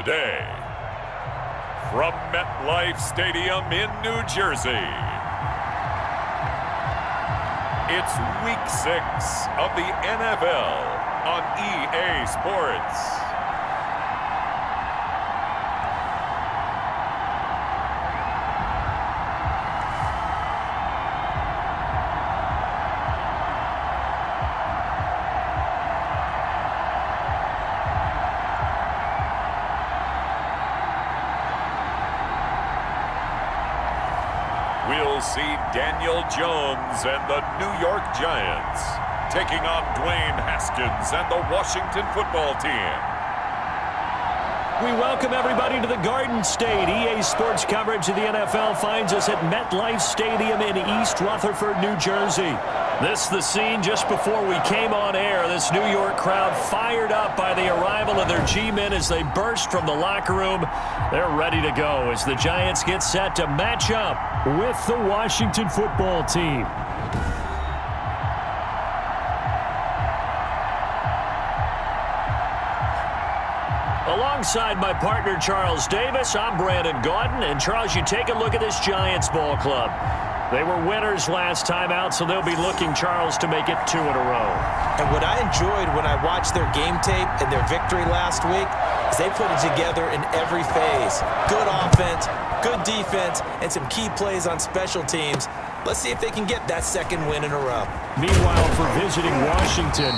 day. From MetLife Stadium in New Jersey, it's Week 6 of the NFL on EA Sports. We'll see Daniel Jones and the New York Giants taking on Dwayne Haskins and the Washington football team. We welcome everybody to the Garden State. EA Sports coverage of the NFL finds us at MetLife Stadium in East Rutherford, New Jersey. This is the scene just before we came on air. This New York crowd fired up by the arrival of their G-men as they burst from the locker room. They're ready to go as the Giants get set to match up with the Washington football team. Alongside my partner, Charles Davis, I'm Brandon Gaudin. And, Charles, you take a look at this Giants ball club. They were winners last time out, so they'll be looking, Charles, to make it 2 in a row. And what I enjoyed when I watched their game tape and their victory last week is they put it together in every phase. Good offense, good defense, and some key plays on special teams. Let's see if they can get that second win in a row. Meanwhile, for visiting Washington,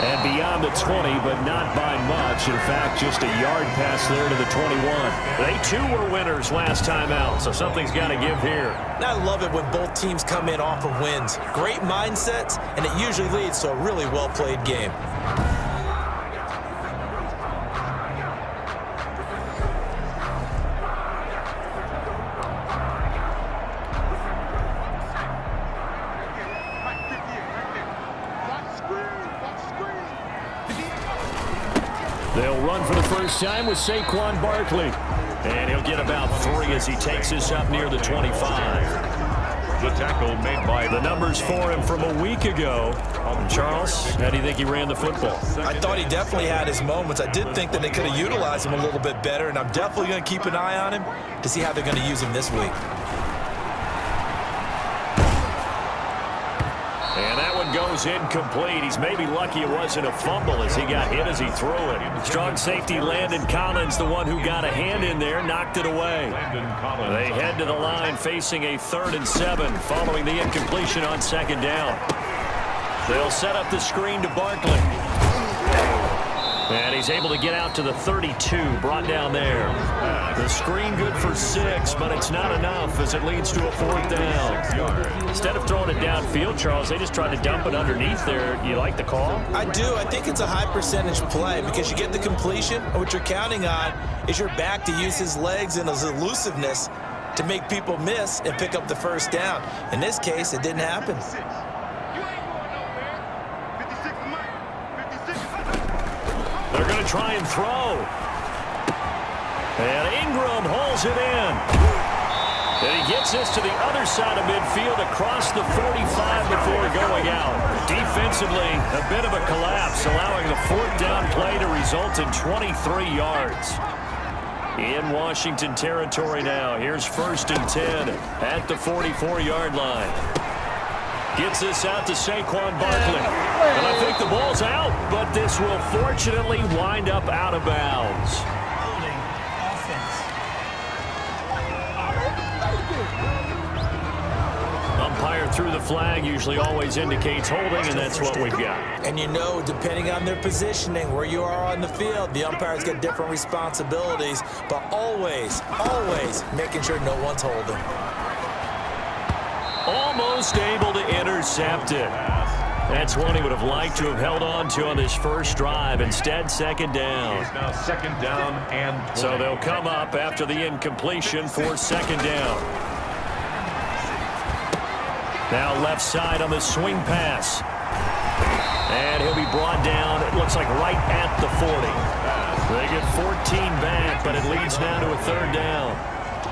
and beyond the 20, but not by much. In fact, just a yard pass there to the 21. They, too, were winners last time out, so something's got to give here. And I love it when both teams come in off of wins. Great mindsets, and it usually leads to a really well-played game. They'll run for the first time with Saquon Barkley. And he'll get about 3 as he takes this up near the 25. The tackle made by the numbers for him from a week ago. Charles, how do you think he ran the football? I thought he definitely had his moments. I did think that they could have utilized him a little bit better, and I'm definitely going to keep an eye on him to see how they're going to use him this week. And that one goes incomplete. He's maybe lucky it wasn't a fumble as he got hit as he threw it. Strong safety Landon Collins, the one who got a hand in there, knocked it away. They head to the line facing a 3rd and 7 following the incompletion on 2nd down. They'll set up the screen to Barkley. And he's able to get out to the 32, brought down there. The screen good for 6, but it's not enough as it leads to a 4th down. Instead of throwing it downfield, Charles, they just tried to dump it underneath there. You like the call? I do. I think it's a high percentage play because you get the completion, and what you're counting on is your back to use his legs and his elusiveness to make people miss and pick up the 1st down. In this case, it didn't happen. They're going to try and throw. And Ingram holds it in. And he gets this to the other side of midfield across the 45 before going out. Defensively, a bit of a collapse, allowing the 4th down play to result in 23 yards. In Washington territory now. Here's 1st and 10 at the 44-yard line. Gets this out to Saquon Barkley. And I think the ball's out, but this will fortunately wind up out of bounds. Umpire threw the flag, usually always indicates holding, and that's what we've got. And you know, depending on their positioning, where you are on the field, the umpires get different responsibilities, but always, always making sure no one's holding. Almost able to intercept it. That's one he would have liked to have held on to on this first drive. Instead, 2nd down. It's now 2nd down and 20. So they'll come up after the incompletion for 2nd down. Now left side on the swing pass. And he'll be brought down, it looks like right at the 40. They get 14 back, but it leads now to a 3rd down.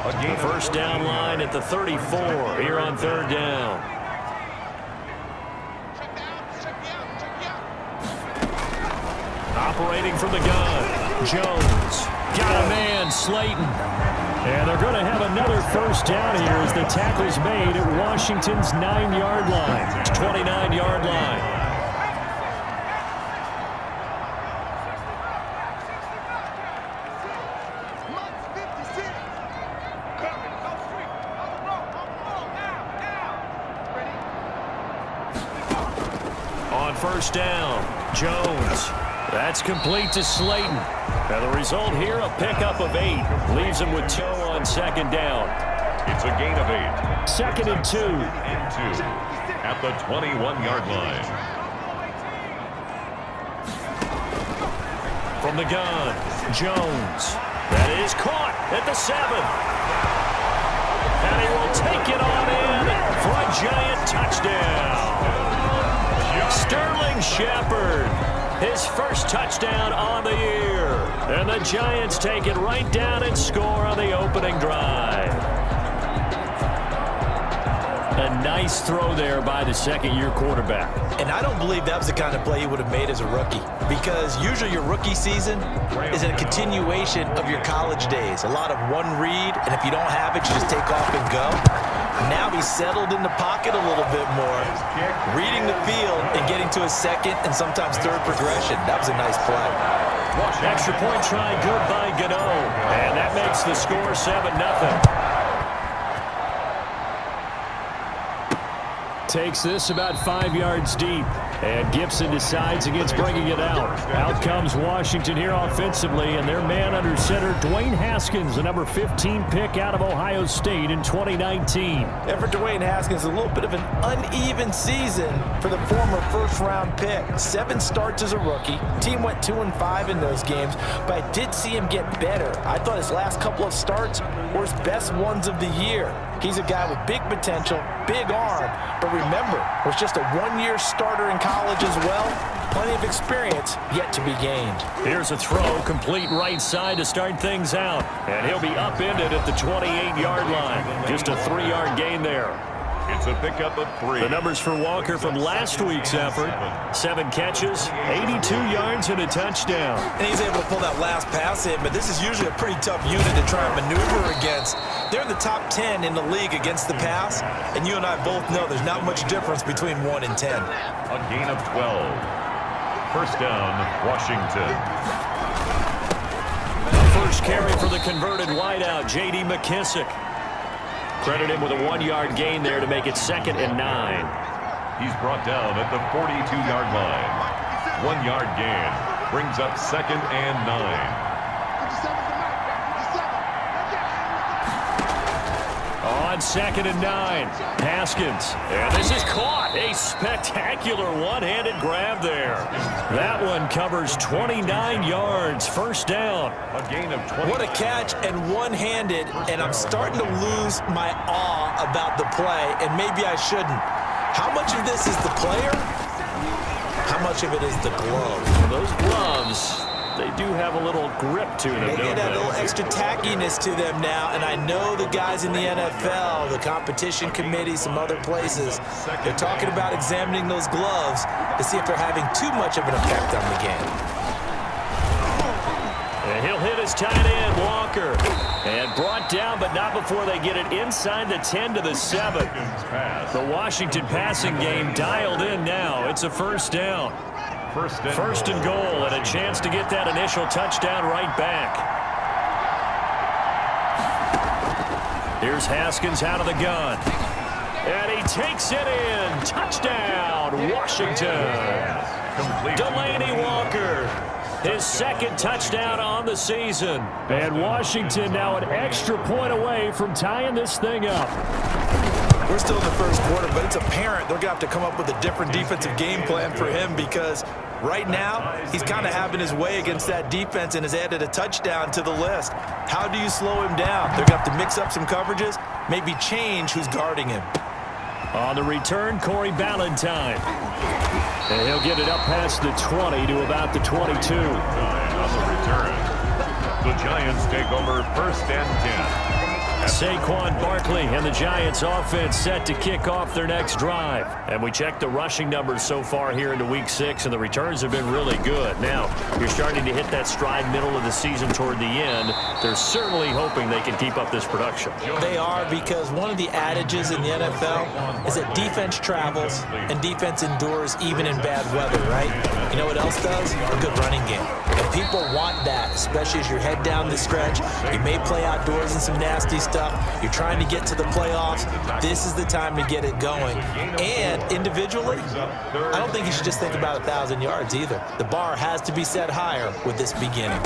The 1st down line at the 34 here on 3rd down. Operating from the gun, Jones. Got a man, Slayton. And they're going to have another first down here as the tackle's made at Washington's 9-yard line. 29-yard line. On first down, Jones. That's complete to Slayton. And the result here, a pickup of 8. Leaves him with 2 on second down. It's a gain of 8. Second and 2. At the 21-yard line. From the gun, Jones. That is caught at the 7. And he will take it on in for a Giant touchdown. Sterling Shepard, his first touchdown on the year. And the Giants take it right down and score on the opening drive. A nice throw there by the second-year quarterback. And I don't believe that was the kind of play he would have made as a rookie, because usually your rookie season is a continuation of your college days. A lot of one read, and if you don't have it, you just take off and go. Now he's settled in the pocket a little bit more, reading the field and getting to his second and sometimes third progression. That was a nice play. Extra point try good by Gano. And that makes the score 7-0. Takes this about 5 yards deep. And Gibson decides against bringing it out. Out comes Washington here offensively, and their man under center, Dwayne Haskins, the number 15 pick out of Ohio State in 2019. And for Dwayne Haskins, a little bit of an uneven season for the former first-round pick. 7 starts as a rookie. Team went 2-5 in those games, but I did see him get better. I thought his last couple of starts were his best ones of the year. He's a guy with big potential, big arm, but remember, was just a one-year starter in college as well. Plenty of experience yet to be gained. Here's a throw, complete right side to start things out. And he'll be upended at the 28-yard line. Just a 3-yard gain there. It's a pickup of 3. The numbers for Walker from last week's effort: 7 catches, 82 yards, and a touchdown. And he's able to pull that last pass in, but this is usually a pretty tough unit to try and maneuver against. They're in the top 10 in the league against the pass, and you and I both know there's not much difference between 1 and 10. A gain of 12. First down, Washington. First carry for the converted wideout, J.D. McKissick. Credit him with a 1-yard gain there to make it 2nd and 9. He's brought down at the 42-yard line. 1-yard gain brings up 2nd and 9. On 2nd and 9, Haskins. And this is caught. A spectacular one-handed grab there. That one covers 29 yards. First down. A gain of 20. What a catch, and one-handed, and I'm starting to lose my awe about the play, and maybe I shouldn't. How much of this is the player? How much of it is the glove? Those gloves, they do have a little grip to them, They don't get a they? little extra tackiness to them now, and I know the guys in the NFL, the competition committee, some other places, they're talking about examining those gloves to see if they're having too much of an effect on the game. And he'll hit his tight end, Walker. And brought down, but not before they get it inside the 10 to the 7. The Washington passing game dialed in now. It's a first down. First and goal, and a chance to get that initial touchdown right back. Here's Haskins out of the gun. And he takes it in. Touchdown, Washington. Delaney Walker, his 2nd touchdown on the season. And Washington now an extra point away from tying this thing up. We're still in the first quarter, but it's apparent they're going to have to come up with a different defensive game plan for him, because right now he's kind of having his way against that defense and has added a touchdown to the list. How do you slow him down? They're going to have to mix up some coverages, maybe change who's guarding him. On the return, Corey Ballantyne. And he'll get it up past the 20 to about the 22. On the return, the Giants take over 1st and 10. Saquon Barkley and the Giants offense set to kick off their next drive. And we checked the rushing numbers so far here into Week 6, and the returns have been really good. Now, you're starting to hit that stride middle of the season toward the end. They're certainly hoping they can keep up this production. They are, because one of the adages in the NFL is that defense travels and defense endures even in bad weather, right? You know what else does? A good running game. And people want that, especially as you head down the stretch. You may play outdoors in some nasty stuff. You're trying to get to the playoffs. This is the time to get it going. And individually, I don't think you should just think about 1,000 yards either. The bar has to be set higher with this beginning.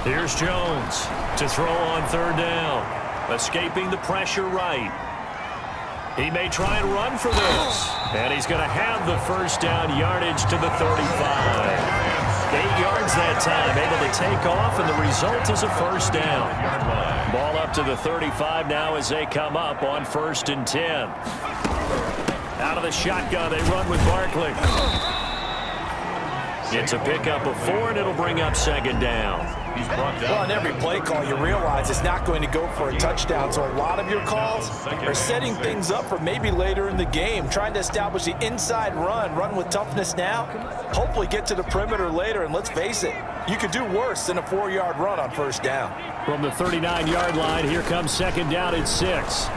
Here's Jones to throw on third down. Escaping the pressure right. He may try and run for this. And he's going to have the first down yardage to the 35. 8 yards that time, able to take off, and the result is a first down. Ball up to the 35 now as they come up on 1st and 10. Out of the shotgun, they run with Barkley. It's a pickup of 4, and it'll bring up 2nd down. Well, on every play call, you realize it's not going to go for a touchdown, so a lot of your calls are setting things up for maybe later in the game, trying to establish the inside run with toughness now, hopefully get to the perimeter later, and let's face it, you could do worse than a 4-yard run on 1st down. From the 39-yard line, here comes 2nd down and 6.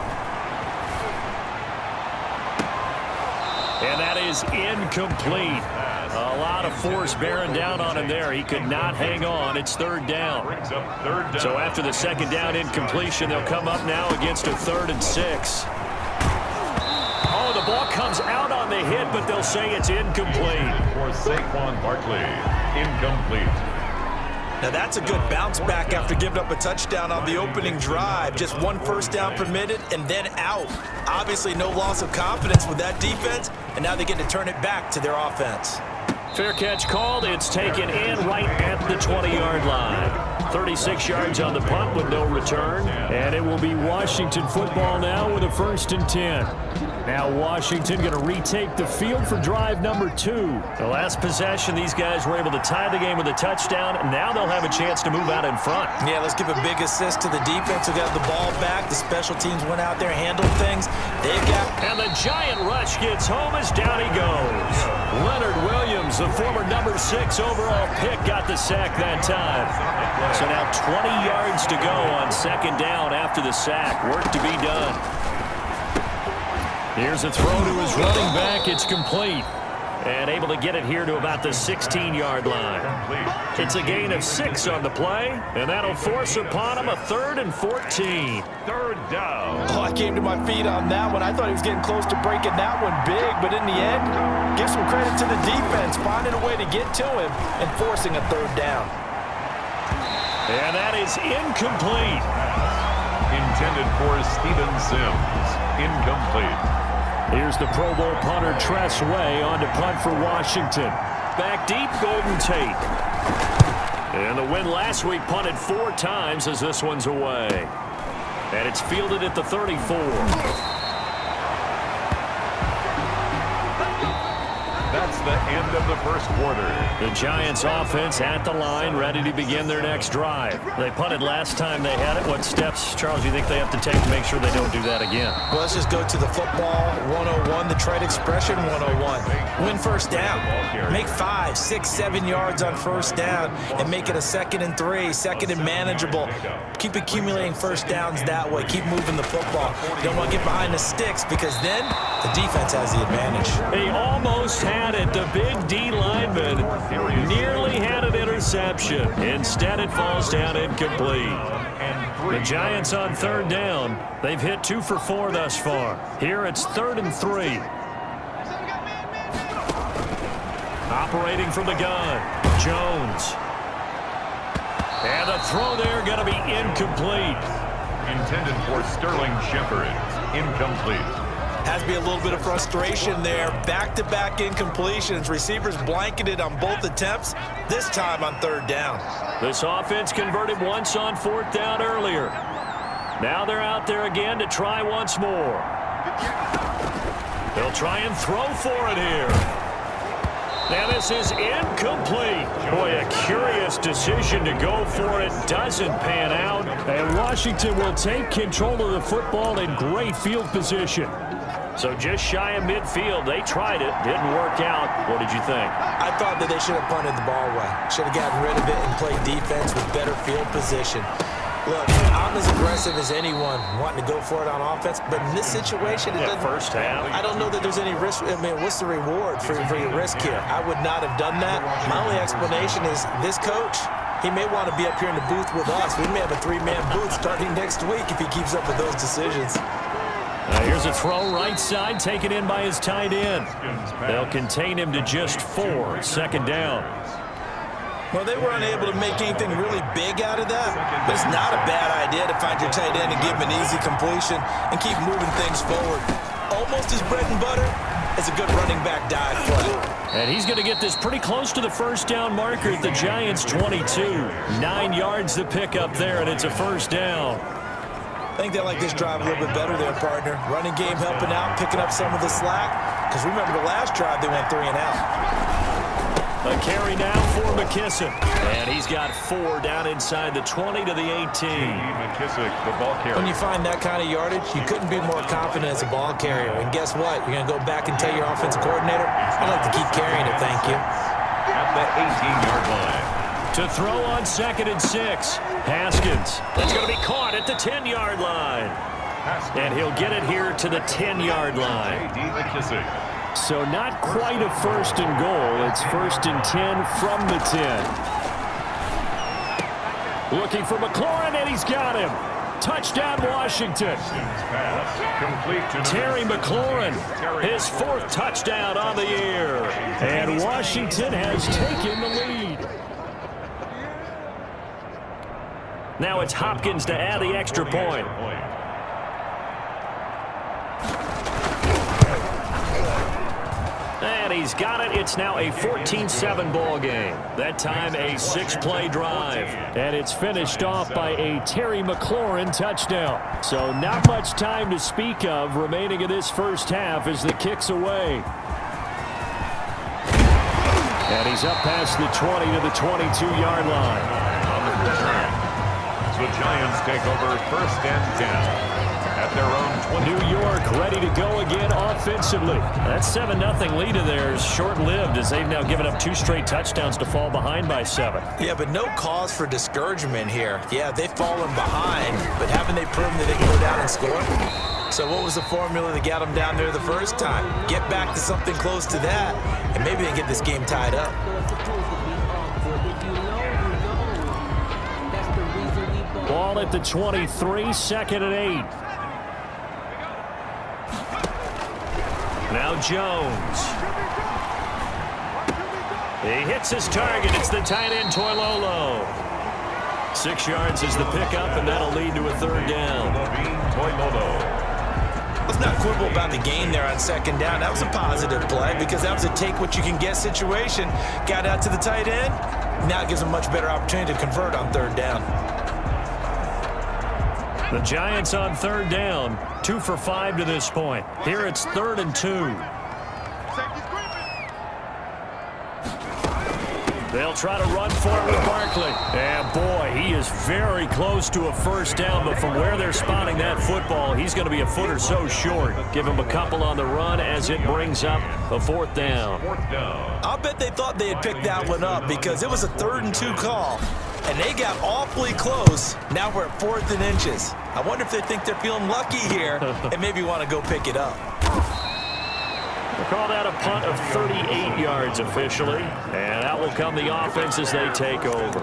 And that is incomplete. A lot of force bearing down on him there. He could not hang on. It's 3rd down. So after the 2nd down incompletion, they'll come up now against a 3rd and 6. Oh, the ball comes out on the hit, but they'll say it's incomplete. For Saquon Barkley, incomplete. Now that's a good bounce back after giving up a touchdown on the opening drive. Just 1 first down permitted and then out. Obviously no loss of confidence with that defense, and now they get to turn it back to their offense. Fair catch called. It's taken in right at the 20-yard line. 36 yards on the punt with no return. And it will be Washington football now with a 1st and 10. Now Washington going to retake the field for drive number 2. The last possession, these guys were able to tie the game with a touchdown, and now they'll have a chance to move out in front. Yeah, let's give a big assist to the defense who got the ball back. The special teams went out there, handled things. They've got... And the giant rush gets home as down he goes. Leonard Williams, the former number 6 overall pick, got the sack that time. So now 20 yards to go on 2nd down after the sack. Work to be done. Here's a throw to his running back. It's complete. And able to get it here to about the 16-yard line. It's a gain of 6 on the play, and that'll force upon him a 3rd and 14. 3rd down. Oh, I came to my feet on that one. I thought he was getting close to breaking that one big, but in the end, give some credit to the defense, finding a way to get to him and forcing a 3rd down. And that is incomplete. Intended for Steven Sims. Incomplete. Here's the Pro Bowl punter Tress Way on to punt for Washington. Back deep, Golden Tate. And the win last week punted 4 times as this one's away. And it's fielded at the 34. That's the end of the 1st quarter. The Giants offense at the line, ready to begin their next drive. They punted last time they had it. What steps, Charles, you think they have to take to make sure they don't do that again? Well, let's just go to the football 101, the trade expression 101. Win 1st down. Make 5, 6, 7 yards on 1st down and make it a 2nd and 3, 2nd and manageable. Keep accumulating 1st downs that way. Keep moving the football. You don't want to get behind the sticks because then the defense has the advantage. He almost had it. The big D lineman nearly had an interception. Instead, it falls down incomplete. The Giants on 3rd down. They've hit 2 for 4 thus far. Here it's 3rd and 3. Operating from the gun, Jones. And the throw there going to be incomplete. Intended for Sterling Shepard. Incomplete. Has to be a little bit of frustration there. Back-to-back incompletions. Receivers blanketed on both attempts, this time on 3rd down. This offense converted once on 4th down earlier. Now they're out there again to try once more. They'll try and throw for it here. Now this is incomplete. Boy, a curious best decision to go for it doesn't pan out, and Washington will take control of the football in great field position. So just shy of midfield. They tried it. Didn't work out. What did you think? I thought that they should have punted the ball away. Should have gotten rid of it and played defense with better field position. Look, I'm as aggressive as anyone wanting to go for it on offense, but in this situation, it doesn't. First half. I don't know that there's any risk. I mean, what's the reward for your risk here? I would not have done that. My only explanation is this coach, he may want to be up here in the booth with us. We may have a three-man booth starting next week if he keeps up with those decisions. Here's a throw right side, taken in by his tight end. They'll contain him to just 4. Second down. Well, they were unable to make anything really big out of that. But it's not a bad idea to find your tight end and give him an easy completion and keep moving things forward. Almost his bread and butter is a good running back dive play. And he's going to get this pretty close to the first down marker at the Giants' 22. 9 yards to pick up there, and it's a first down. I think they like this drive a little bit better there, partner. Running game helping out, picking up some of the slack. Because remember the last drive, they went 3 and out. A carry now for McKissick. And he's got 4 down inside the 20 to the 18. McKissick, the ball carrier. When you find that kind of yardage, you couldn't be more confident as a ball carrier. And guess what? You're going to go back and tell your offensive coordinator, I'd like to keep carrying it, thank you. At the 18-yard line. To throw on 2nd and 6. Haskins. That's going to be caught at the 10-yard line. And he'll get it here to the 10-yard line. So not quite a 1st and goal. It's 1st and 10 from the 10. Looking for McLaurin, and he's got him. Touchdown, Washington. Terry McLaurin, his 4th touchdown on the year. And Washington has taken the lead. Now it's Hopkins to add the extra point. And he's got it. It's now a 14-7 ball game. That time a 6-play drive. And it's finished off by a Terry McLaurin touchdown. So not much time to speak of remaining in this first half as the kick's away. And he's up past the 20 to the 22-yard line. On the return, the Giants take over 1st and 10 at their own 20. New York ready to go again offensively. That 7-0 lead of theirs short-lived as they've now given up 2 straight touchdowns to fall behind by 7. Yeah, but no cause for discouragement here. Yeah, they've fallen behind, but haven't they proven that they can go down and score? So what was the formula that got them down there the first time? Get back to something close to that, and maybe they can get this game tied up. Ball at the 23, 2nd and 8. Now Jones. He hits his target. It's the tight end, Toilolo. 6 yards is the pickup, and that'll lead to a 3rd down. Let's not quibble about the gain there on 2nd down. That was a positive play because that was a take-what-you-can-get situation. Got out to the tight end. Now it gives them a much better opportunity to convert on 3rd down. The Giants on 3rd down, 2 for 5 to this point. Here it's 3rd and 2. They'll try to run for it with Barkley. And boy, he is very close to a 1st down, but from where they're spotting that football, he's going to be a foot or so short. Give him a couple on the run as it brings up a 4th down. I'll bet they thought they had picked that one up because it was a 3rd and 2 call. And they got awfully close. Now we're at 4th and inches. I wonder if they think they're feeling lucky here and maybe want to go pick it up. We'll call that a punt of 38 yards officially. And out will come the offense as they take over.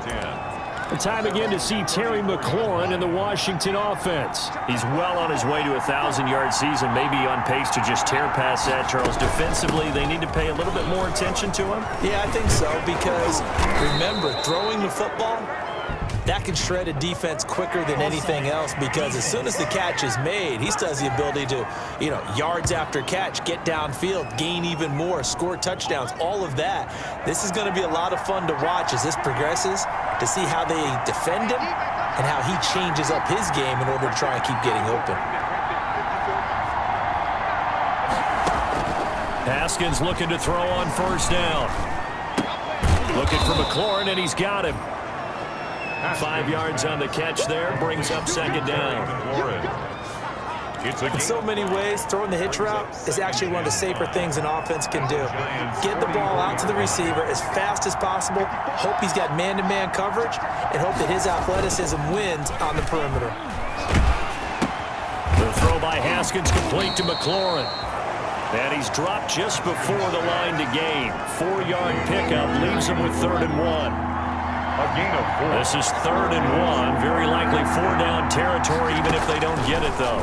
The time again to see Terry McLaurin in the Washington offense. He's well on his way to a 1,000-yard season, maybe on pace to just tear past that, Charles. Defensively, they need to pay a little bit more attention to him. Yeah, I think so because, remember, throwing the football, that can shred a defense quicker than anything else because as soon as the catch is made, he still has the ability to, yards after catch, get downfield, gain even more, score touchdowns, all of that. This is going to be a lot of fun to watch as this progresses to see how they defend him and how he changes up his game in order to try and keep getting open. Haskins looking to throw on 1st down. Looking for McLaurin, and he's got him. 5 yards on the catch there, brings up second down. In so many ways, throwing the hitch route is actually one of the safer things an offense can do. Get the ball out to the receiver as fast as possible, hope he's got man-to-man coverage, and hope that his athleticism wins on the perimeter. The throw by Haskins complete to McLaurin. And he's dropped just before the line to gain. 4-yard pickup leaves him with 3rd and 1. A gain of 4. This is 3rd and 1. Very likely 4-down territory, even if they don't get it, though.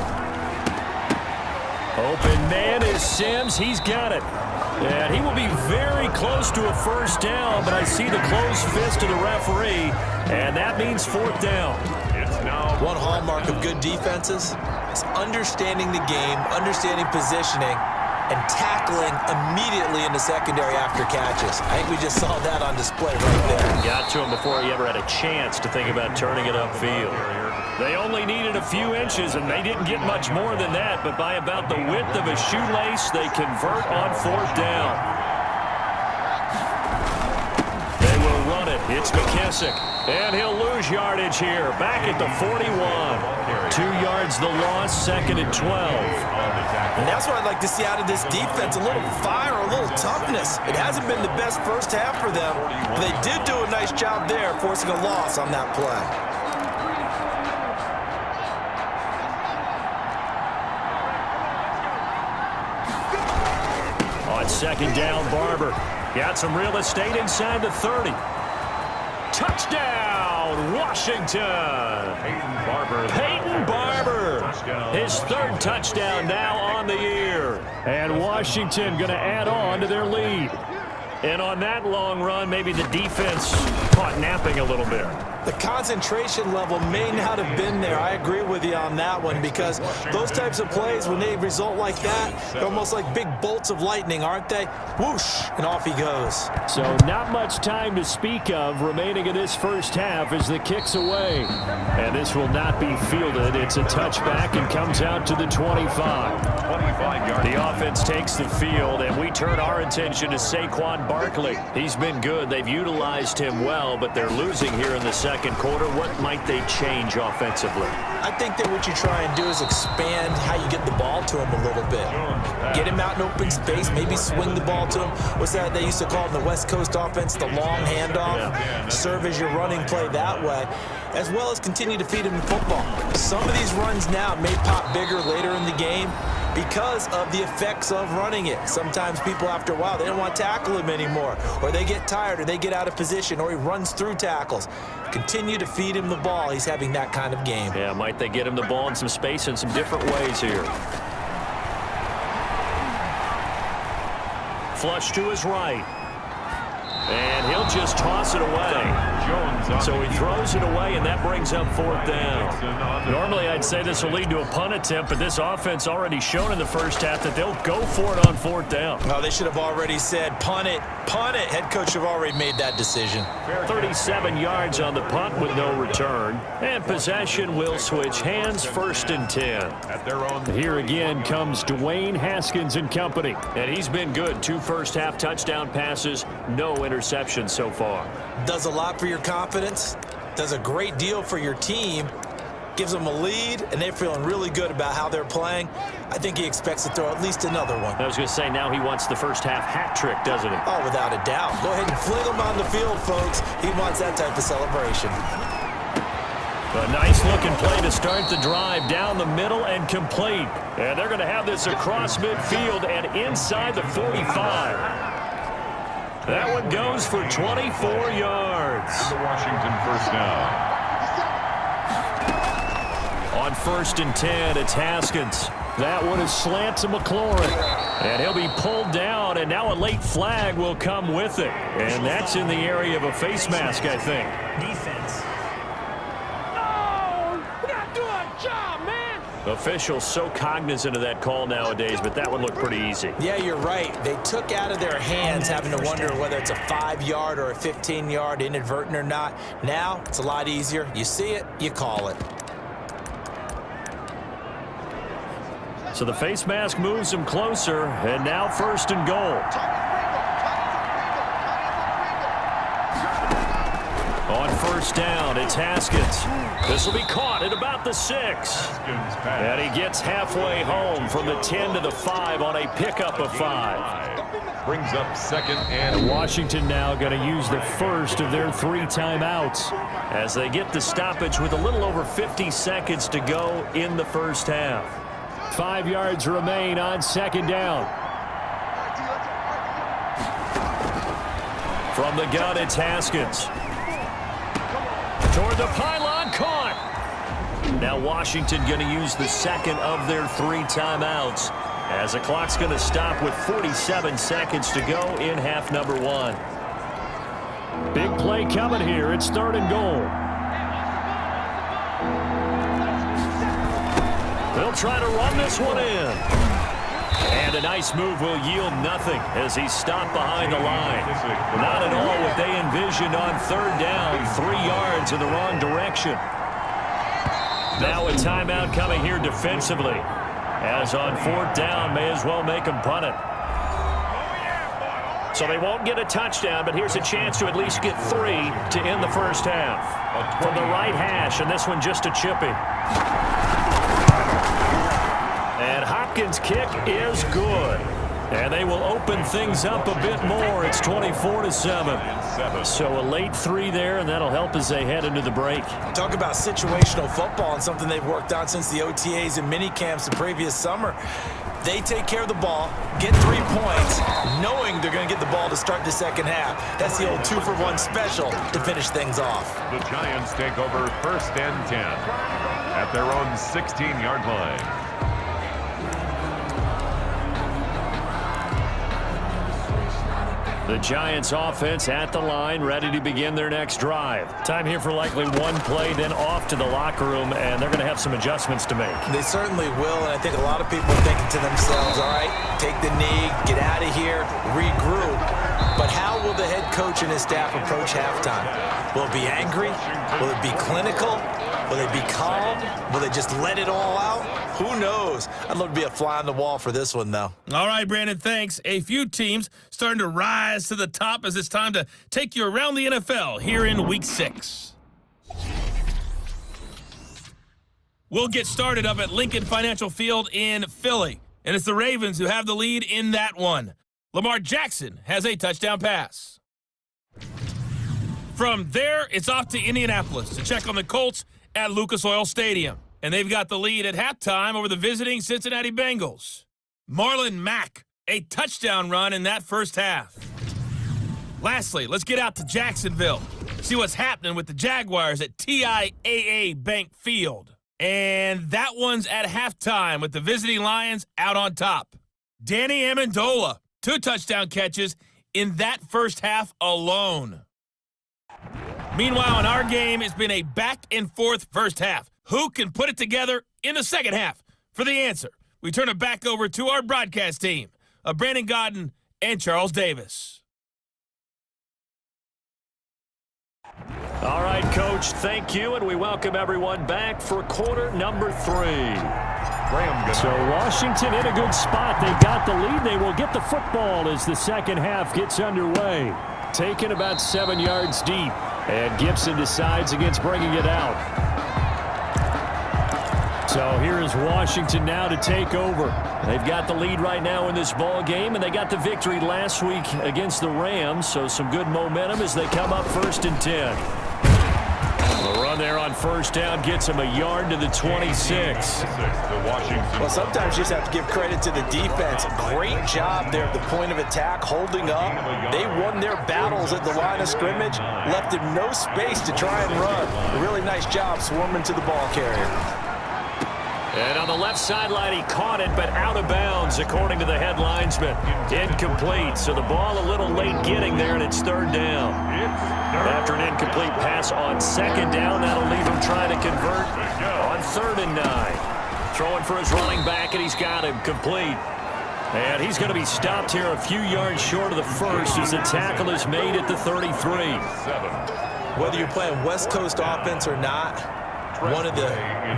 Open man is Sims. He's got it. And he will be very close to a first down, but I see the closed fist of the referee, and that means 4th down. It's now one hallmark of good defenses is understanding the game, understanding positioning, and tackling immediately in the secondary after catches. I think we just saw that on display right there. Got to him before he ever had a chance to think about turning it upfield. They only needed a few inches, and they didn't get much more than that, but by about the width of a shoelace, they convert on 4th down. They will run it. It's McKissick, and he'll lose yardage here. Back at the 41. 2 yards the loss, 2nd and 12. And that's what I'd like to see out of this defense, a little fire, a little toughness. It hasn't been the best first half for them, but they did do a nice job there, forcing a loss on that play. On 2nd down, Barber got some real estate inside the 30. Touchdown, Washington. Peyton Barber. His 3rd touchdown now on the year. And Washington going to add on to their lead. And on that long run, maybe the defense caught napping a little bit. The concentration level may not have been there. I agree with you on that one, because those types of plays, when they result like that, they're almost like big bolts of lightning, aren't they? Whoosh, and off he goes. So not much time to speak of remaining in this first half as the kick's away. And this will not be fielded. It's a touchback and comes out to the 25. The offense takes the field, and we turn our attention to Saquon Barkley. He's been good. They've utilized him well, but they're losing here in the second quarter. What might they change offensively? I think that what you try and do is expand how you get the ball to him a little bit. Get him out in open space, maybe swing the ball to him. What's that they used to call in the West Coast offense, the long handoff? Yeah. Serve as your running play that way, as well as continue to feed him the football. Some of these runs now may pop bigger later in the game because of the effects of running it. Sometimes people, after a while, they don't want to tackle him anymore, or they get tired, or they get out of position, or he runs through tackles. Continue to feed him the ball. He's having that kind of game. Yeah, might they get him the ball in some space in some different ways here. Flush to his right. And he'll just toss it away. So he throws it away, and that brings up 4th down. Normally, I'd say this will lead to a punt attempt, but this offense already shown in the first half that they'll go for it on 4th down. No, they should have already said, punt it, punt it. Head coach have already made that decision. 37 yards on the punt with no return. And possession will switch hands, 1st and 10. Here again comes Dwayne Haskins and company. And he's been good. 2 first-half touchdown passes, no interceptions so far. Does a lot for your confidence, does a great deal for your team, gives them a lead, and they're feeling really good about how they're playing. I think he expects to throw at least another one. I was going to say, now he wants the first-half hat trick, doesn't he? Oh, without a doubt. Go ahead and fling him on the field, folks. He wants that type of celebration. A nice-looking play to start the drive down the middle and complete. And they're going to have this across midfield and inside the 45. That one goes for 24 yards. The Washington first down. On 1st and 10, it's Haskins. That one is slant to McLaurin. And he'll be pulled down, and now a late flag will come with it. And that's in the area of a face mask, I think. Defense. Officials so cognizant of that call nowadays, but that one looked pretty easy. Yeah, you're right. They took out of their hands having to wonder whether it's a 5-yard or a 15-yard, inadvertent or not. Now, it's a lot easier. You see it, you call it. So the face mask moves him closer, and now 1st and goal. On 1st first down. It's Haskins. This will be caught at about the 6. And he gets halfway home from the 10 to the 5 on a pickup of 5. Brings up second and Washington now going to use the first of their 3 timeouts as they get the stoppage with a little over 50 seconds to go in the first half. 5 yards remain on second down. From the gun, it's Haskins. Toward the pylon, caught. Now Washington going to use the second of their 3 timeouts as the clock's going to stop with 47 seconds to go in half number 1. Big play coming here. It's 3rd and goal. They'll try to run this one in. And a nice move will yield nothing as he's stopped behind the line. Not at all what they envisioned on 3rd down. 3 yards in the wrong direction. Now a timeout coming here defensively. As on 4th down, may as well make them punt it. So they won't get a touchdown, but here's a chance to at least get 3 to end the first half. From the right hash, and this one just a chippy. And Hopkins' kick is good. And they will open things up a bit more. It's 24-7. So a late 3 there, and that'll help as they head into the break. Talk about situational football and something they've worked on since the OTAs and mini camps the previous summer. They take care of the ball, get 3 points, knowing they're going to get the ball to start the second half. That's the old 2-for-1 special to finish things off. the Giants take over 1st and 10 at their own 16-yard line. The Giants offense at the line, ready to begin their next drive. Time here for likely 1 play, then off to the locker room, and they're going to have some adjustments to make. They certainly will, and I think a lot of people are thinking to themselves, all right, take the knee, get out of here, regroup. But how will the head coach and his staff approach halftime? Will it be angry? Will it be clinical? Will they be calm? Will they just let it all out? Who knows? I'd love to be a fly on the wall for this one, though. All right, Brandon, thanks. A few teams starting to rise to the top as it's time to take you around the NFL here in Week 6. We'll get started up at Lincoln Financial Field in Philly, and it's the Ravens who have the lead in that one. Lamar Jackson has a touchdown pass. From there, it's off to Indianapolis to check on the Colts at Lucas Oil Stadium. And they've got the lead at halftime over the visiting Cincinnati Bengals. Marlon Mack, a touchdown run in that first half. Lastly, let's get out to Jacksonville. See what's happening with the Jaguars at TIAA Bank Field. And that one's at halftime with the visiting Lions out on top. Danny Amendola, 2 touchdown catches in that first half alone. Meanwhile, in our game, it's been a back-and-forth first half. Who can put it together in the second half? For the answer, we turn it back over to our broadcast team of Brandon Godden and Charles Davis. All right, Coach, thank you, and we welcome everyone back for quarter number 3. So Washington in a good spot. They got the lead. They will get the football as the second half gets underway. Taken about 7 yards deep, and Gibson decides against bringing it out. So here is Washington now to take over. They've got the lead right now in this ball game, and they got the victory last week against the Rams, so some good momentum as they come up 1st and 10. The run there on first down gets him a yard to the 26. Well, sometimes you just have to give credit to the defense. Great job there at the point of attack, holding up. They won their battles at the line of scrimmage, left him no space to try and run. A really nice job swarming to the ball carrier. And on the left sideline, he caught it, but out of bounds, according to the head linesman. Incomplete, so the ball a little late getting there, and it's 3rd down. After an incomplete pass on 2nd down, that'll leave him trying to convert on 3rd and 9. Throwing for his running back, and he's got him complete. And he's going to be stopped here a few yards short of the first as the tackle is made at the 33. Whether you're playing West Coast offense or not, one of the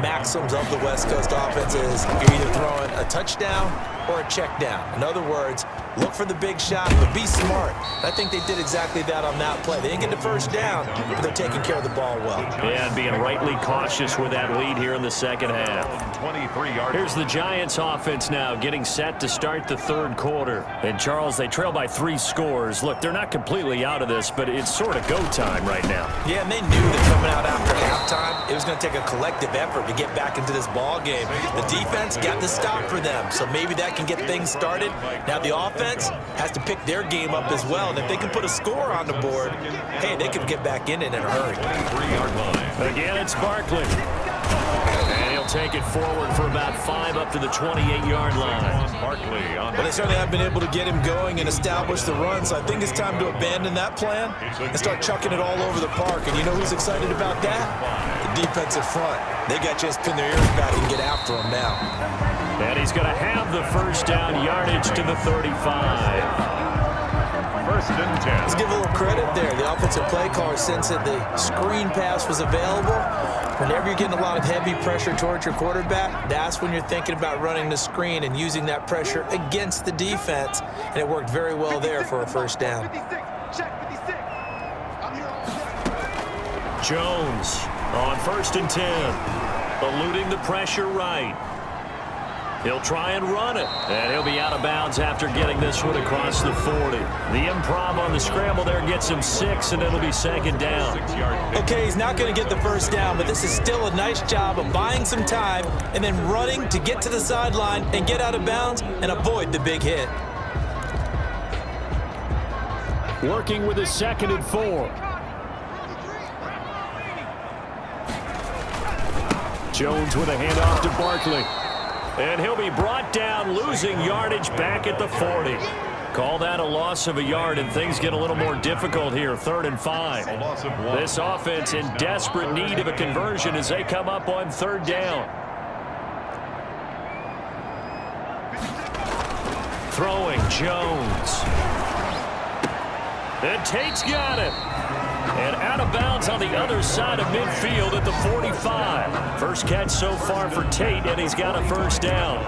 maxims of the West Coast offense is you're either throwing a touchdown or a check down. In other words, Look for the big shot, but be smart. I think they did exactly that on that play. They didn't get the first down, but they're taking care of the ball well. And being rightly cautious with that lead here in the second half. 23 yards. Here's the Giants offense now getting set to start the third quarter. And, Charles, they trail by 3 scores. Look, they're not completely out of this, but it's sort of go time right now. Yeah, and they knew that coming out after halftime, it was going to take a collective effort to get back into this ball game. The defense got the stop for them, so maybe that can get things started. Now the offense has to pick their game up as well, and if they can put a score on the board, hey, they could get back in it in a hurry. 3-yard line. Again, it's Barkley. And he'll take it forward for about 5 up to the 28-yard line. Barkley on Well, they certainly have been able to get him going and establish the run, so I think it's time to abandon that plan and start chucking it all over the park. And you know who's excited about that? The defensive front. They got just pin their ears back and get after him now. And he's going to have the first down yardage to the 35. First and 10. Let's give a little credit there. The offensive play caller, since that the screen pass was available, whenever you're getting a lot of heavy pressure towards your quarterback, that's when you're thinking about running the screen and using that pressure against the defense. And it worked very well there for a first down. Jones on first and 10. Eluding the pressure right. He'll try and run it, and he'll be out of bounds after getting this one across the 40. The improv on the scramble there gets him 6, and it'll be second down. Okay, he's not going to get the first down, but this is still a nice job of buying some time and then running to get to the sideline and get out of bounds and avoid the big hit. Working with a 2nd and 4. Jones with a handoff to Barkley. And he'll be brought down, losing yardage back at the 40. Call that a loss of a yard, and things get a little more difficult here, 3rd and 5. This offense in desperate need of a conversion as they come up on 3rd down. Throwing Jones. And Tate's got it. And out of bounds on the other side of midfield at the 45. First catch so far for Tate, and he's got a first down.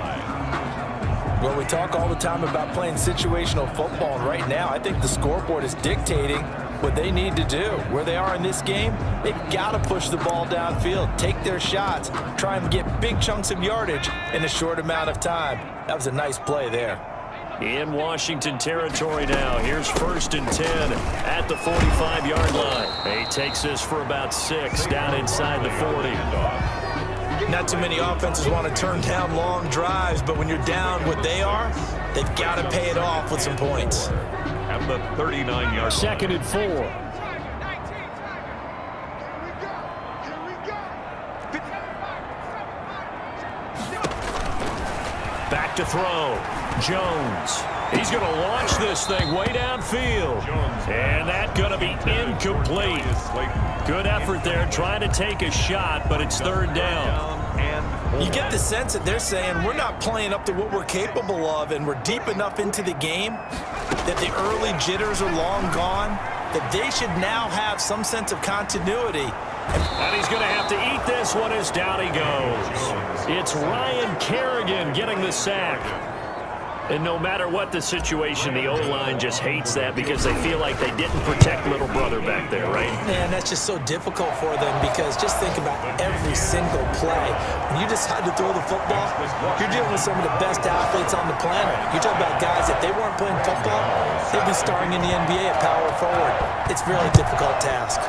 Well, we talk all the time about playing situational football, and right now I think the scoreboard is dictating what they need to do. Where they are in this game, they've got to push the ball downfield, take their shots, try and get big chunks of yardage in a short amount of time. That was a nice play there. In Washington territory now. Here's 1st and 10 at the 45-yard line. He takes this for about 6 down inside the 40. Not too many offenses want to turn down long drives, but when you're down what they are, they've got to pay it off with some points. At the 39-yard 2nd and 4. Back to throw. Jones. He's going to launch this thing way downfield. And that's going to be incomplete. Good effort there trying to take a shot, but it's 3rd down. You get the sense that they're saying we're not playing up to what we're capable of, and we're deep enough into the game that the early jitters are long gone, that they should now have some sense of continuity. And he's going to have to eat this one as down he goes. It's Ryan Kerrigan getting the sack. And no matter what the situation, the O-line just hates that because they feel like they didn't protect little brother back there, right? Man, that's just so difficult for them because just think about every single play. When you decide to throw the football, you're dealing with some of the best athletes on the planet. You're talking about guys, if they weren't playing football, they'd be starring in the NBA at power forward. It's a really difficult task.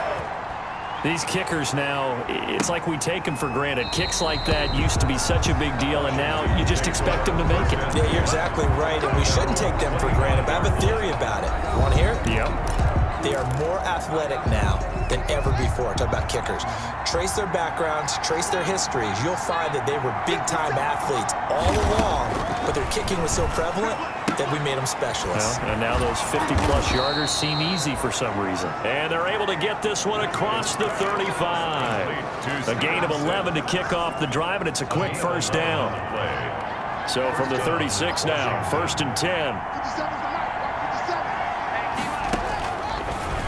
These kickers now, it's like we take them for granted. Kicks like that used to be such a big deal, and now you just expect them to make it. Yeah, you're exactly right, and we shouldn't take them for granted, but I have a theory about it. You want to hear it? Yep. They are more athletic now than ever before. Talk about kickers. Trace their backgrounds, trace their histories. You'll find that they were big-time athletes all along, but their kicking was so prevalent that we made them specialists. Well, and now those 50-plus yarders seem easy for some reason. And they're able to get this one across the 35. A gain of 11 to kick off the drive, and it's a quick first down. So from the 36 now, 1st and 10.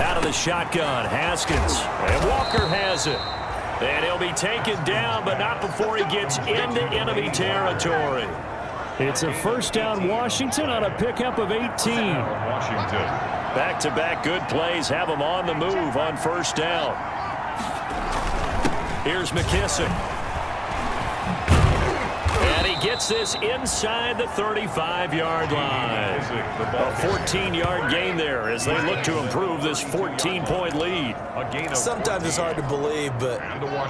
Out of the shotgun, Haskins. And Walker has it. And he'll be taken down, but not before he gets into enemy territory. It's a first down Washington on a pickup of 18. Washington. Back-to-back good plays have them on the move on first down. Here's McKissick. And he gets this inside the 35-yard line. A 14-yard gain there as they look to improve this 14-point lead. Sometimes it's hard to believe, but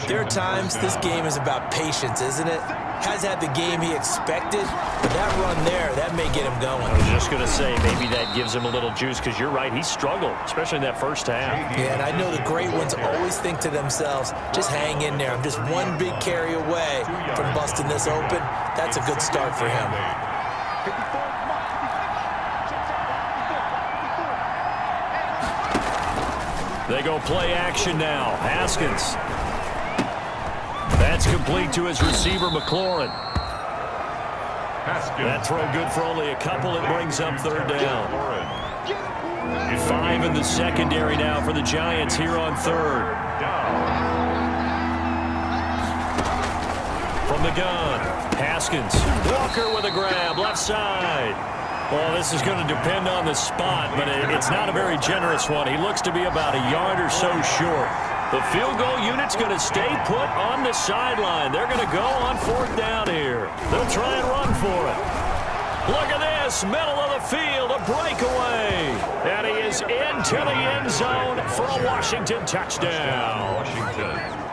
there are times this game is about patience, isn't it? Has had the game he expected, but that run there, that may get him going. I was just going to say, maybe that gives him a little juice because you're right, he struggled, especially in that first half. Yeah, and I know the great ones always think to themselves, just hang in there. I'm just one big carry away from busting this open. That's a good start for him. They go play action now. Haskins. That's complete to his receiver, McLaurin. That throw good for only a couple. It brings up third down. 5 in the secondary now for the Giants here on third. From the gun, Haskins. Walker with a grab, left side. Well, this is going to depend on the spot, but it's not a very generous one. He looks to be about a yard or so short. The field goal unit's going to stay put on the sideline. They're going to go on fourth down here. They'll try and run for it. Look at this, middle of the field, a breakaway. And he is into the end zone for a Washington touchdown.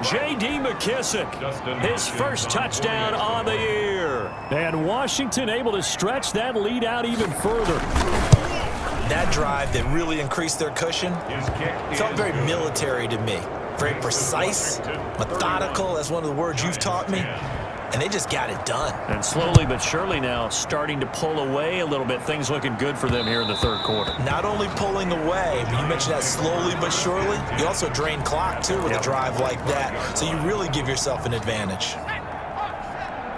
J.D. McKissick, his first touchdown on the year. And Washington able to stretch that lead out even further. That drive that really increased their cushion felt very military to me. Very precise, methodical, that's one of the words you've taught me. And they just got it done. And slowly but surely now starting to pull away a little bit. Things looking good for them here in the third quarter. Not only pulling away, but you mentioned that slowly but surely. You also drain clock, too, with a drive like that. So you really give yourself an advantage.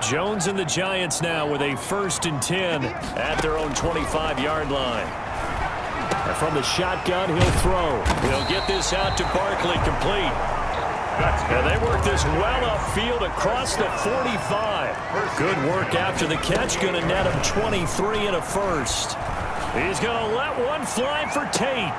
Jones and the Giants now with a 1st and 10 at their own 25-yard line. And from the shotgun, he'll throw. He'll get this out to Barkley, complete. And they work this well upfield across the 45. Good work after the catch. Going to net him 23 and a first. He's going to let one fly for Tate.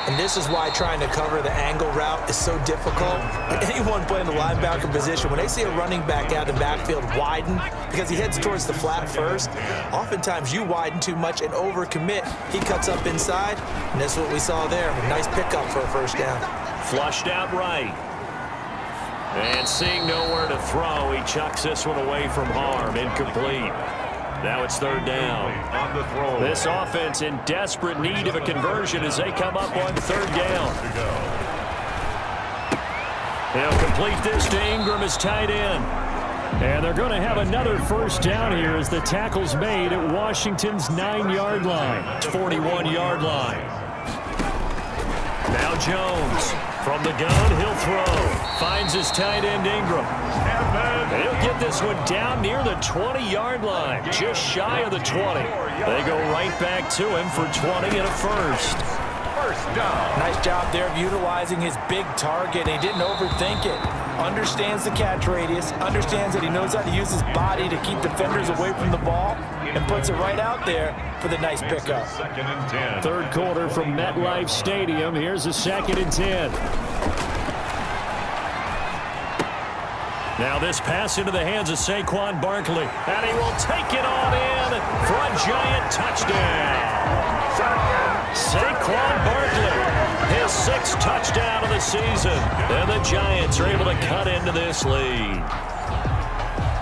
And this is why trying to cover the angle route is so difficult. Anyone playing the linebacker position, when they see a running back out in the backfield widen because he heads towards the flat first, oftentimes you widen too much and overcommit. He cuts up inside, and that's what we saw there. Nice pickup for a first down. Flushed out right. And seeing nowhere to throw, he chucks this one away from harm. Incomplete. Now it's third down. This offense in desperate need of a conversion as they come up on third down. They'll complete this to Ingram as tight end. And they're going to have another first down here as the tackle's made at Washington's 9-yard line. 41-yard line. Now Jones. From the gun, he'll throw. Finds his tight end, Ingram. He'll get this one down near the 20-yard line. Just shy of the 20. They go right back to him for 20 and a first. First down. Nice job there of utilizing his big target. He didn't overthink it. Understands the catch radius. Understands that he knows how to use his body to keep defenders away from the ball. And puts it right out there for the nice pickup. Second and 10. Third quarter from MetLife Stadium. Here's a 2nd and 10. Now this pass into the hands of Saquon Barkley. And he will take it on in for a Giant touchdown. Saquon Barkley, his 6th touchdown of the season. And the Giants are able to cut into this lead.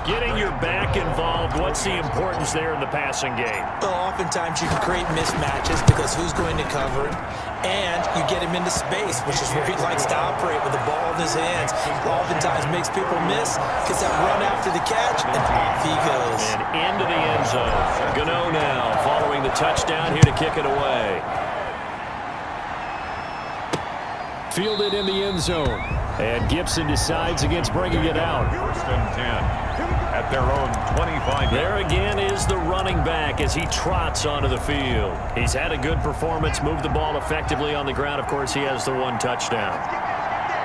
Getting your back involved, what's the importance there in the passing game? Well, oftentimes you can create mismatches because who's going to cover him, and you get him into space, which is where he likes to operate with the ball in his hands. Oftentimes makes people miss, gets that run after the catch, and off he goes. And into the end zone. Gano now following the touchdown here to kick it away. Fielded in the end zone. And Gibson decides against bringing it out. First and 10. At their own 25. There again is the running back as he trots onto the field. He's had a good performance, moved the ball effectively on the ground. Of course, he has the one touchdown.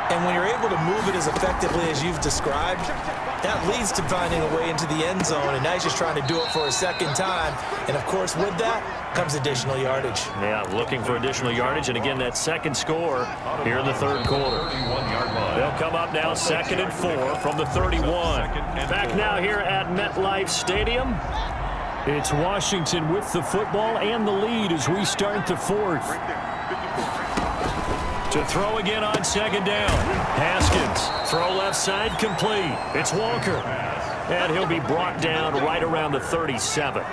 And when you're able to move it as effectively as you've described, that leads to finding a way into the end zone, and now he's just trying to do it for a second time. And, of course, with that comes additional yardage. Yeah, looking for additional yardage, and again, that second score here in the third quarter. They'll come up now 2nd and 4 from the 31. Back now here at MetLife Stadium. It's Washington with the football and the lead as we start the fourth. To throw again on 2nd down. Haskins, throw left side, complete. It's Walker. And he'll be brought down right around the 37.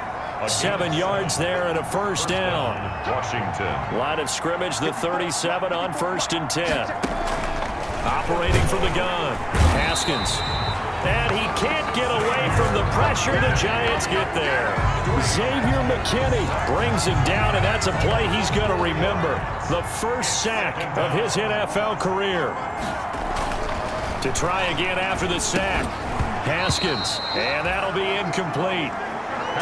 7 yards there and a first down. Washington. Line of scrimmage, the 37 on 1st and 10. Operating from the gun. Haskins. And he can't get away from the pressure. The Giants get there. Xavier McKinney brings him down, and that's a play he's going to remember. The first sack of his NFL career. To try again after the sack. Haskins, and that'll be incomplete.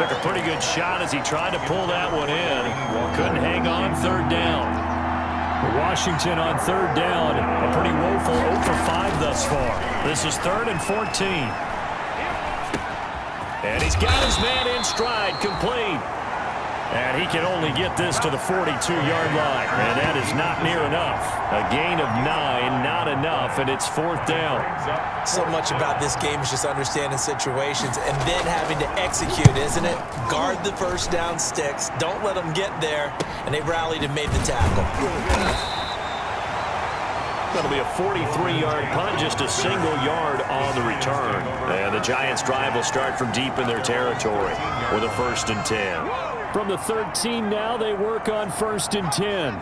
Took a pretty good shot as he tried to pull that one in. Couldn't hang on 3rd down. Washington on 3rd down. A pretty woeful 0 for 5 thus far. This is 3rd and 14. And he's got his man in stride, complete. And he can only get this to the 42-yard line. And that is not near enough. A gain of 9, not enough, and it's 4th down. So much about this game is just understanding situations and then having to execute, isn't it? Guard the first down sticks. Don't let them get there. And they rallied and made the tackle. That'll be a 43-yard punt, just a single yard on the return. And the Giants' drive will start from deep in their territory with a 1st and 10. From the 13 now, they work on 1st and 10.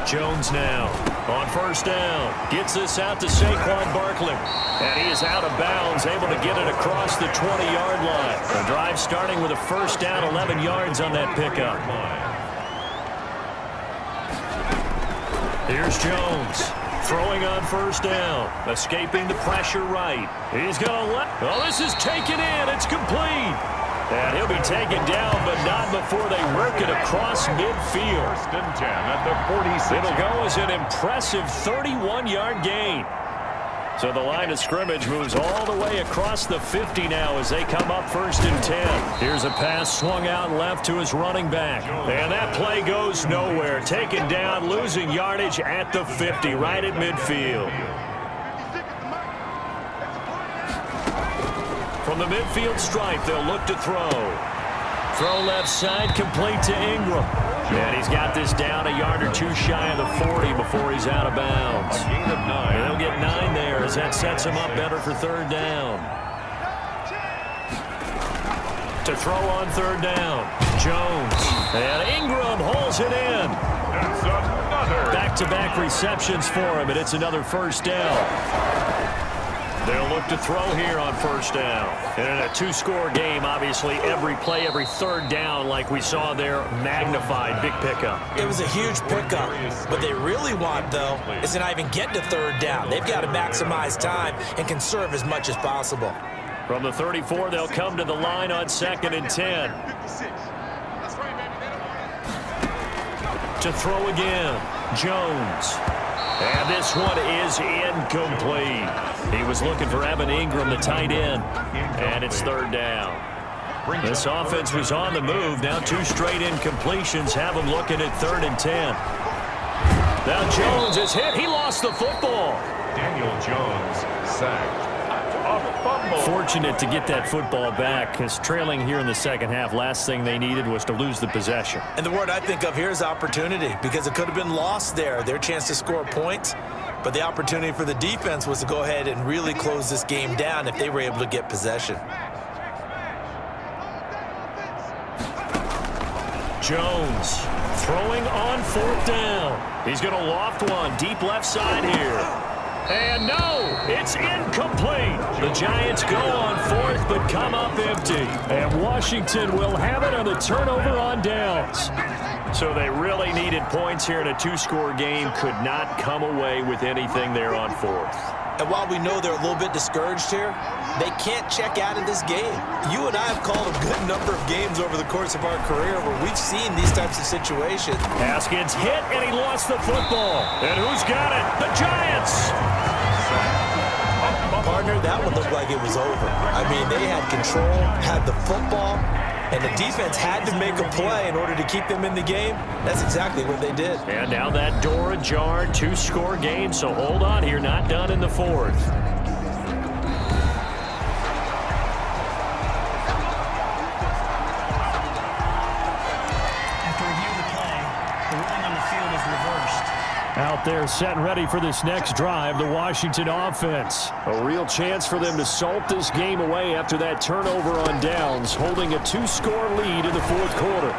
Jones now on 1st down. Gets this out to Saquon Barkley. And he is out of bounds, able to get it across the 20-yard line. The drive starting with a 1st down, 11 yards on that pickup. Here's Jones. Throwing on 1st down. Escaping the pressure right. He's going to let... Oh, this is taken in. It's complete. And he'll be taken down, but not before they work it across midfield. 1st and 10 at the 46. It'll go as an impressive 31-yard gain. So the line of scrimmage moves all the way across the 50 now as they come up 1st and 10. Here's a pass swung out left to his running back. And that play goes nowhere. Taken down, losing yardage at the 50, right at midfield. From the midfield stripe, they'll look to throw. Throw left side, complete to Ingram. And he's got this down a yard or two shy of the 40 before he's out of bounds. A gain of 9. And they'll get 9 there as that sets him up better for 3rd down. To throw on 3rd down, Jones. And Ingram holds it in. That's another. Back-to-back receptions for him, and it's another 1st down. They'll look to throw here on 1st down. And in a 2-score game, obviously, every play, every 3rd down, like we saw there, magnified. Big pickup. It was a huge pickup. What they really want, though, is to not even get to 3rd down. They've got to maximize time and conserve as much as possible. From the 34, they'll come to the line on 2nd and 10. To throw again, Jones. And this one is incomplete. He was looking for Evan Ingram, the tight end. And it's 3rd down. This offense was on the move. Now 2 straight incompletions have them looking at 3rd and 10. Now Jones is hit. He lost the football. Daniel Jones sacked. A fumble. Fortunate to get that football back, because trailing here in the second half, last thing they needed was to lose the possession. And the word I think of here is opportunity, because it could have been lost there. Their chance to score points, but the opportunity for the defense was to go ahead and really close this game down if they were able to get possession. Jones throwing on 4th down. He's going to loft one deep left side here. And no, it's incomplete. The Giants go on 4th, but come up empty. And Washington will have it on the turnover on downs. So they really needed points here in a 2-score game. Could not come away with anything there on 4th. And while we know they're a little bit discouraged here, they can't check out of this game. You and I have called a good number of games over the course of our career where we've seen these types of situations. Haskins hit, and he lost the football. And who's got it? The Giants! Partner, that one looked like it was over. I mean, they had control, had the football, and the defense had to make a play in order to keep them in the game. That's exactly what they did. And now that door ajar, 2-score game, so hold on here, not done in the 4th. After review of the play, the ruling on the field is reversed. Out there set and ready for this next drive, the Washington offense. A real chance for them to salt this game away after that turnover on downs, holding a 2-score lead in the 4th quarter.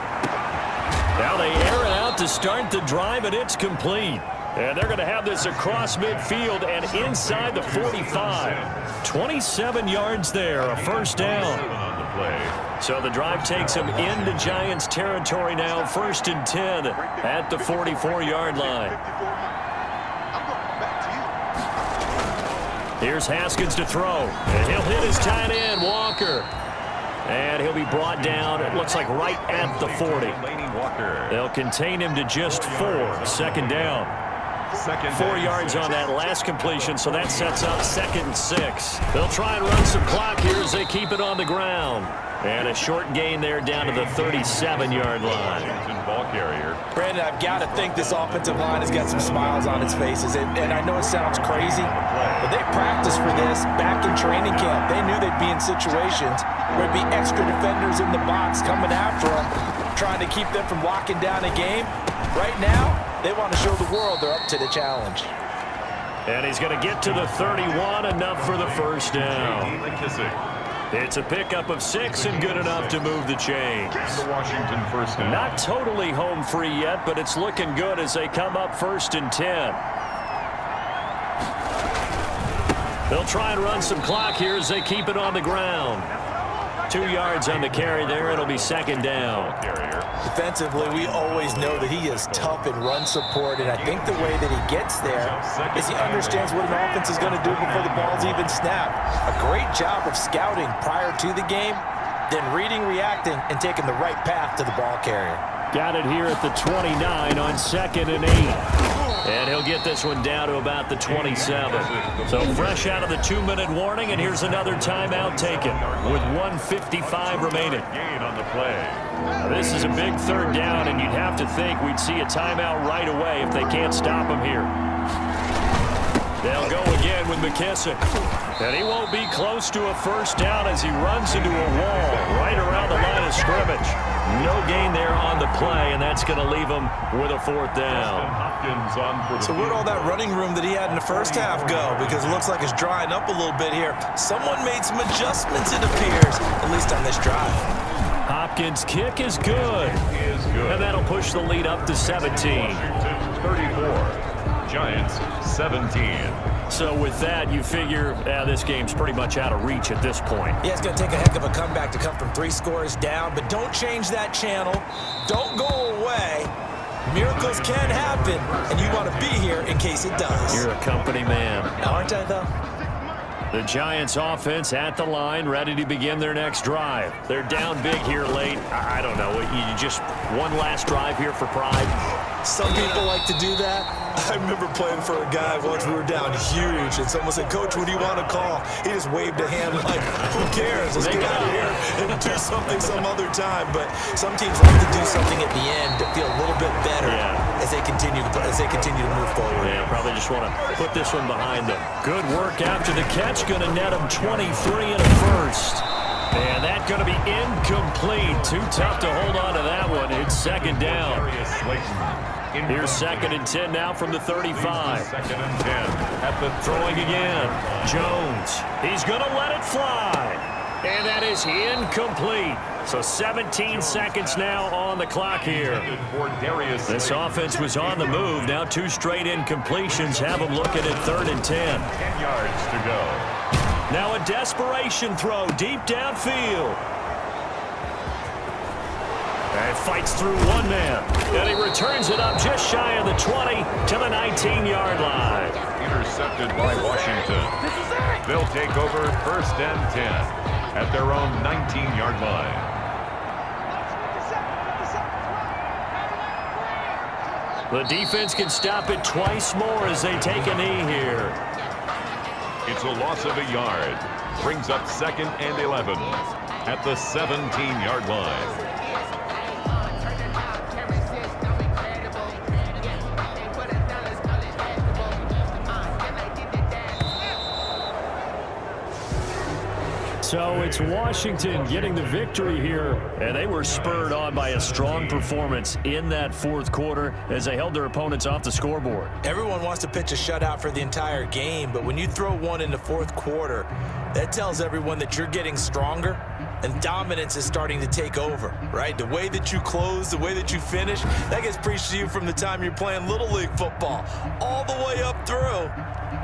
Now they air it out to start the drive, and it's complete. And they're going to have this across midfield and inside the 45. 27 yards there, a first down. So the drive takes them into Giants territory now, 1st and 10 at the 44-yard line. Here's Haskins to throw, and he'll hit his tight end, Walker. And he'll be brought down, it looks like right at the 40. They'll contain him to just 4, 2nd down. 4 yards on that last completion, so that sets up 2nd and 6. They'll try and run some clock here as they keep it on the ground. And a short gain there down to the 37-yard line. Ball carrier. Brandon, I've got to think this offensive line has got some smiles on its faces. And I know it sounds crazy, but they practiced for this back in training camp. They knew they'd be in situations where there'd be extra defenders in the box coming after them, trying to keep them from locking down a game. Right now, they want to show the world they're up to the challenge. And he's going to get to the 31, enough for the first down. It's a pickup of 6 and good enough to move the chains. The Washington first down. Not totally home free yet, but it's looking good as they come up 1st and 10. They'll try and run some clock here as they keep it on the ground. 2 yards on the carry there. It'll be 2nd down. Defensively, we always know that he is tough in run support, and I think the way that he gets there is he understands what an offense is going to do before the ball's even snapped. A great job of scouting prior to the game, then reading, reacting, and taking the right path to the ball carrier. Got it here at the 29 on 2nd and 8. And he'll get this one down to about the 27. So fresh out of the 2-minute warning, and here's another timeout taken with 1:55 remaining. Gain on the play. Now, this is a big 3rd down, and you'd have to think we'd see a timeout right away if they can't stop him here. They'll go again with McKissick. And he won't be close to a first down as he runs into a wall right around the line of scrimmage. No gain there on the play, and that's going to leave him with a 4th down. So where'd all that running room that he had in the first half go? Because it looks like it's drying up a little bit here. Someone made some adjustments, it appears, at least on this drive. Hopkins' kick is good. And that'll push the lead up to 17. 34. Giants 17. So with that, you figure this game's pretty much out of reach at this point. Yeah, it's going to take a heck of a comeback to come from 3 scores down, but don't change that channel. Don't go away. Miracles can happen, and you want to be here in case it does. You're a company man. Aren't I, though? The Giants offense at the line, ready to begin their next drive. They're down big here late. I don't know. You just one last drive here for pride. Some people like to do that. I remember playing for a guy once. We were down huge, and someone said, "Coach, what do you want to call?" He just waved a hand like, "Who cares? Let's get out of here and do something some other time." But some teams like to do something at the end to feel a little bit better as they continue to move forward. Yeah, probably just want to put this one behind them. Good work after the catch, going to net them 23 and a first. And that's going to be incomplete. Too tough to hold on to that one. It's 2nd down. Here's 2nd and 10 now from the 35. 2nd and 10 at the throwing again. Jones. He's going to let it fly. And that is incomplete. So 17 seconds now on the clock here. This offense was on the move. Now 2 straight incompletions have them looking at 3rd and 10. 10 yards to go. Now a desperation throw deep downfield. And fights through one man. And he returns it up just shy of the 20 to the 19-yard line. Intercepted by Washington. They'll take over 1st and 10 at their own 19-yard line. The defense can stop it twice more as they take a knee here. It's a loss of a yard. Brings up 2nd and 11 at the 17-yard line. So it's Washington getting the victory here, and they were spurred on by a strong performance in that 4th quarter as they held their opponents off the scoreboard. Everyone wants to pitch a shutout for the entire game, but when you throw one in the 4th quarter, that tells everyone that you're getting stronger and dominance is starting to take over, right? The way that you close, the way that you finish, that gets preached to you from the time you're playing Little League football all the way up through,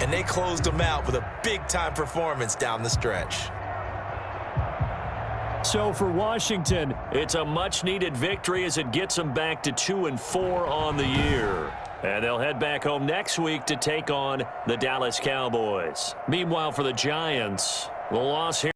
and they closed them out with a big-time performance down the stretch. So for Washington, it's a much-needed victory as it gets them back to 2-4 on the year. And they'll head back home next week to take on the Dallas Cowboys. Meanwhile, for the Giants, the loss here.